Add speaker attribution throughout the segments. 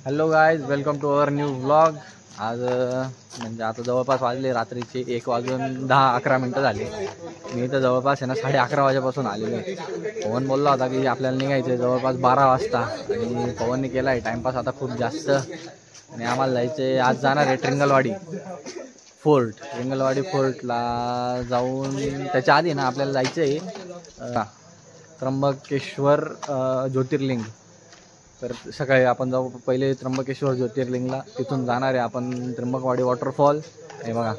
Speaker 1: Hello guys, welcome to our new vlog. आज म्हणजे आता जवळपास वाजले रात्रीचे 1:10-11 झाले. मी इथं जवळपास आहे ना 11:30 वाजेपासून आलेलो आहे. पवन बोलला होता की आपल्याला निघायचं आहे जवळपास 12 वाजता आणि पवनने केला आहे टाईमपास आता खूप जास्त. आणि आम्हाला जायचं आहे, आज जाणार आहे ट्रिंगलवाडी फोर्टला जाऊन त्याच्या आधी ना आपल्याला जायचं आहे त्र्यंबकेश्वर ज्योतिर्लिंग. तर सकाळी आपण जाऊ पहिले त्र्यंबकेश्वर ज्योतिर्लिंगला, तिथून जाणार आहे आपण त्र्यंबकवाडी वॉटरफॉल. हे बघा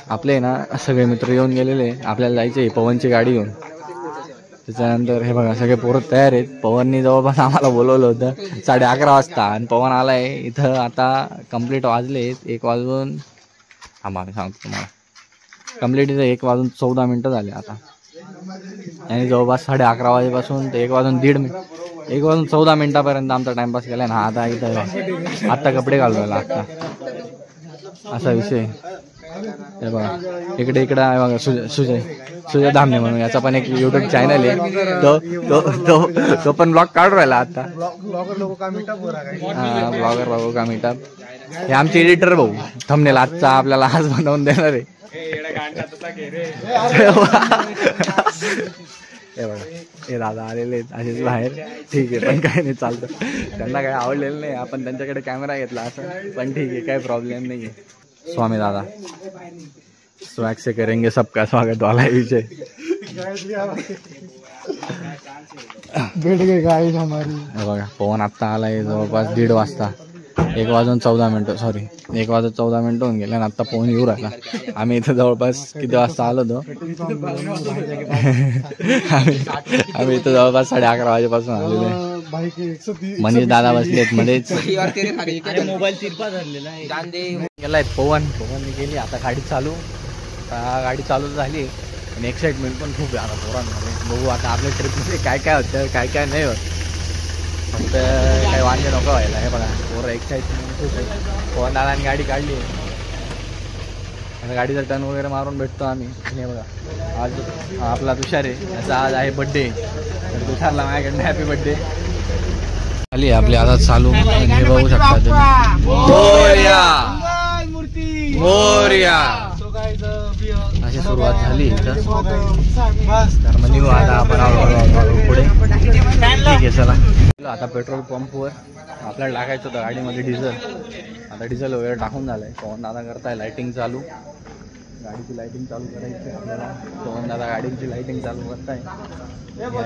Speaker 1: आपले ना सगळे मित्र येऊन गेलेले, आपल्याला जायचे आहे पवनची गाडी घेऊन. त्याच्यानंतर हे बघा सगळे पोरं तयार आहेत. पवननी जवळपास आम्हाला बोलवलं होतं 11:30 वाजता आणि पवन आला आहे इथं. आता कंप्लीट वाजले 1 वाजून आम्हाला सांगतो तुम्हाला कंप्लीट इथं 1:14 झाले आता. आणि जवळपास 11:30 वाजेपासून ते 1:14 आमचा टाइमपास केला ना. आता इथं आत्ता कपडे घालवायला आता असा विषय. हे बघा इकडे आहे बघा सुजय धामणे म्हणून, याचा पण एक यूट्यूब चॅनल आहे. तो पण ब्लॉग काढून राहिला आता. ब्लॉगर लोगों का मीटअप. हे आमचे एडिटर भाऊ थंबनेल आजचा आपल्याला आज बनवून देणार आहे. हे बघा हे दादा आलेले आहेत असेच बाहेर. ठीक आहे, पण काय नाही चालतं. त्यांना काय आवडलेलं नाही, आपण त्यांच्याकडे कॅमेरा घेतला असं, पण ठीक आहे काही प्रॉब्लेम नाही आहे. स्वामी दादा स्वैग से करेंगे सबका स्वागत वाला विषय. भेट गई गाइस हमारी. हे बघा पवन आत्ता आलाय जवळपास 1:30 वाजता. 1:14 होऊन गेले आणि आत्ता पवन येऊ राहिला. आम्ही इथं जवळपास किती वाजता आलो होतो आम्ही इथं जवळपास 11:30 वाजेपासून आलेलो आहे. मनीष दादा बसलेत मध्येच. गेलाय पवनने केली आता गाडी चालू. गाडी चालू झाली आणि एक्साइटमेंट पण खूप आहे आता पोरांमध्ये. बघू आता आपल्या ट्रिपमध्ये काय काय होतं काय काय नाही होत. फक्त काही वांगे नको व्हायला. हे बघा पोरं एक्साइटमेंट खूप आहे. पवन दादाने गाडी काढली आता गाडीचा टर्न वगैरे मारून भेटतो आम्ही. हे बघा आज आपला तुषार आहे, याचा आज आहे बड्डे. तर तुषारला माझ्याकडनं हॅपी बड्डे. आली आपली आता चालू. हे बघू शकता तुम्ही मोरया अशी सुरुवात झाली इथं. तर मग निघू आता आपण पुढे. ठीक आहे चला. आता पेट्रोल पंपवर आपल्याला टाकायचं होतं गाडीमध्ये डिझेल. आता डिझेल वगैरे टाकून झालं आहे. पवन दादा करताय लाईटिंग चालू. गाडीची लाईटिंग चालू करायची आपल्याला. पवन दादा गाडीची लाईटिंग चालू करताय.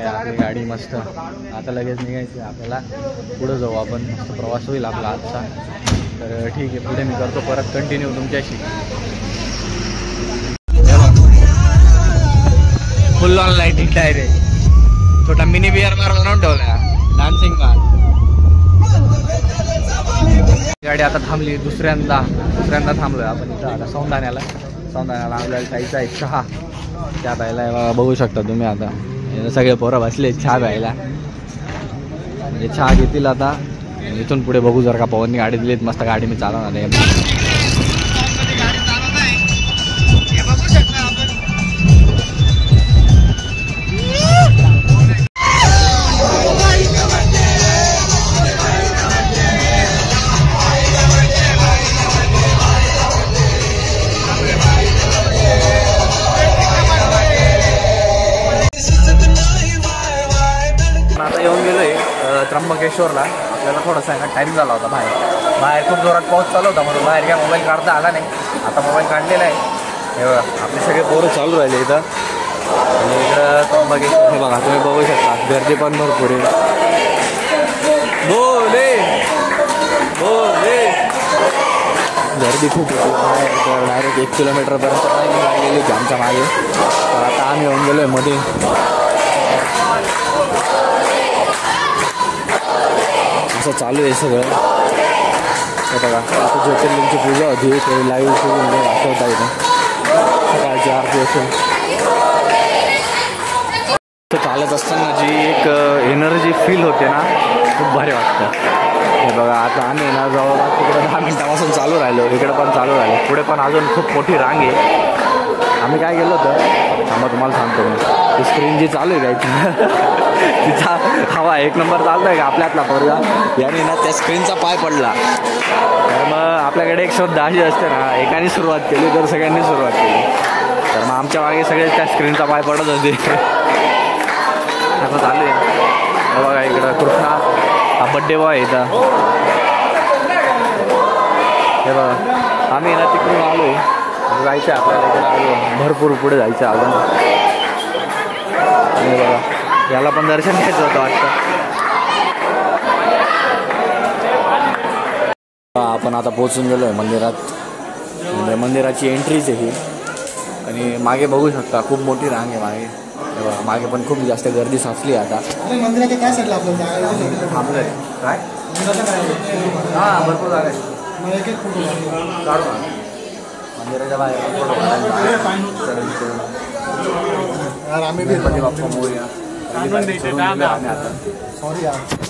Speaker 1: आपली गाडी मस्त आता लगेच निघायची आपल्याला. पुढे जाऊ आपण, मस्त प्रवास होईल आपला आजचा. तर ठीक आहे पुढे मी करतो परत कंटिन्यू तुमच्याशी. फुल ऑन लाईटिंग डायरेक्ट. छोटा मिनी बिअर मार बनवून ठेवला डान्सिंग कार. गाडी आता थांबली दुसऱ्यांदा थांबलोय आपण इथं आता सौंदाण्याला आपल्याला खायचा आहे चहा प्यायला. बघू शकता तुम्ही आता सगळे पोरं बसले चहा प्यायला. म्हणजे चहा घेतील आता. इथून पुढे बघू जर का पवननी गाडी दिलीत मस्त गाडी मी चालवणार आहे. त्र्यंबकेश्वरला आपल्याला थोडासा आहे ना टाईम झाला होता. बाहेर खूप जोरात पाऊस चालू होता म्हणून बाहेर काय मोबाईल काढता आला नाही. आता मोबाईल काढलेला आहे. हे बघा आपले सगळे पोरं चालू राहिले इथं. आणि इकडं त्र्यंबकेश्वर हे बघा तुम्ही बघू शकता. गर्दी पण भरपूर आहे. गर्दी खूप होती बाहेर. तर डायरेक्ट 1 किलोमीटरपर्यंत गेली होती आमच्या मागे. तर आता आम्ही येऊन गेलो आहे मध्ये. असं चालू आहे सगळं. हे बघा आता ज्योतिर्लिंगची पूजा होती ते लाईव्ह दाखवता इथे. सकाळची आरती असेल. चालत असताना जी एक एनर्जी फील होते ना खूप भारी वाटतं. हे बघा आता आम्ही ना जवळपास तिकडे 10 मिनिटापासून चालू राहिलो. इकडे पण चालू राहिलो. पुढे पण अजून खूप मोठी रांग आहे. आम्ही काय गेलो होतं थांबा तुम्हाला सांगतो मी. स्क्रीन जी चालू आहे त्याची तिचा हवा एक नंबर चालतोय का आपल्यातला पोरगा, याने ना त्या स्क्रीनचा पाय पडला. तर मग आपल्याकडे एक शोध अशी असते ना, एकाने सुरुवात केली तर सगळ्यांनी सुरुवात केली. तर मग आमच्या मागे सगळे त्या स्क्रीनचा पाय पडत होते. असं चालू आहे. बघा इकडं कृष्णा हा बड्डे बॉय इथं. हे बघा आम्ही ना तिकडून आलो आहे, जायचं आहे आपल्याला. इकडे आलो भरपूर पुढे जायचं अजून. आणि बघा याला पण दर्शन घ्यायचं होतं वाटतं. आपण आता पोहोचून गेलो आहे मंदिरात. म्हणजे मंदिराची एंट्रीच आहे ही. आणि मागे बघू शकता खूप मोठी रांग आहे मागे. मागे पण खूप जास्त गर्दी साचली आता.
Speaker 2: मंदिराच्या काय साईडला आपल्याला
Speaker 1: थांबलं आहे काय? हां भरपूर जागा आहे. काढू मंदिराच्या बाहेर गणपती बाप्पा मोरया.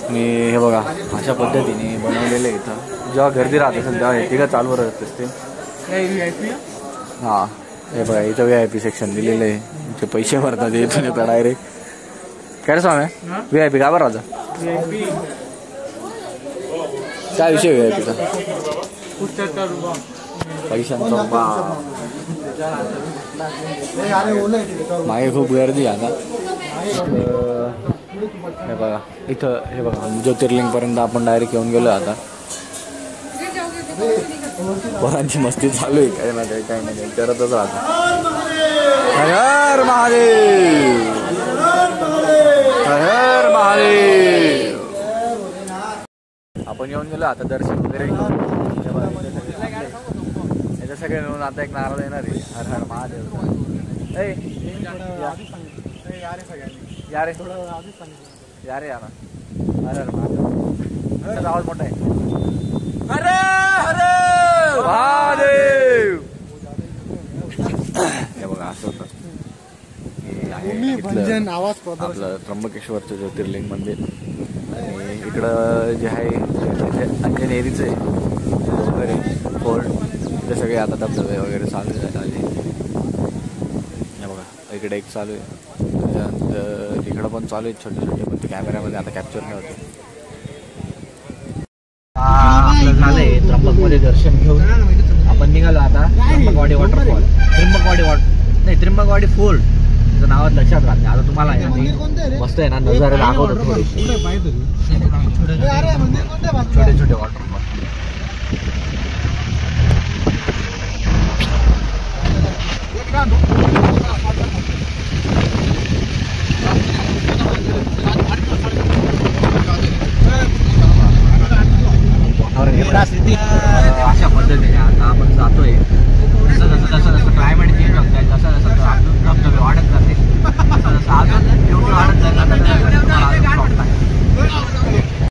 Speaker 1: आणि हे बघा अशा पद्धतीने बनवलेलं आहे इथं. जेव्हा गर्दी राहत असेल तेव्हा हे तिघं चालू राहत असते. हां हे बघा इथं VIP सेक्शन दिलेलं आहे. जे पैसे भरतात इथून येतात डायरेक्ट. काय रे स्वामी VIP का बरं राहतं? काय विषय VIPचा? पैशांचा मागे खूप गर्दी आता. हे बघा इथं हे बघा ज्योतिर्लिंगपर्यंत आपण डायरेक्ट येऊन गेलो आता. पोरांची मस्ती चालू आहे काही ना काही काही ना काही करतच राहतं. हर हर महादेव, हर हर महादेव. आपण येऊन गेलो आता दर्शन वगैरे. याच्या सगळे मिळून आता एक नारळ येणार आहे. हर हर महादेव. या रे या रे यार. हर हर महादेव. आवाज मोठा आहे. हर हर महादेव. हे बघा असं होतं. आपलं त्र्यंबकेश्वरचं ज्योतिर्लिंग मंदिर. आणि इकडं जे आहे अंजनेरीचं आहे वगैरे फोर्ट. ते सगळे आता धबधबे वगैरे चालू झाले. हे बघा इकडे एक चालू आहे. त्याच्यानंतर इकडं पण चालू आहेत छोटे छोटे, पण ते कॅमेऱ्यामध्ये आता कॅप्चर नाही होते. आपलं झालंय त्र्यंबकमध्ये दर्शन घेऊन आपण निघालो आता. त्र्यंबकवाडी वॉटरफॉल, त्र्यंबकवाडी फोर्ट त्याचं नावात लक्षात राहत नाही. आता तुम्हाला मस्त आहे ना नजारे दाखवतो थोडे छोटे छोटे वॉटरफॉल. अशा पद्धतीने आता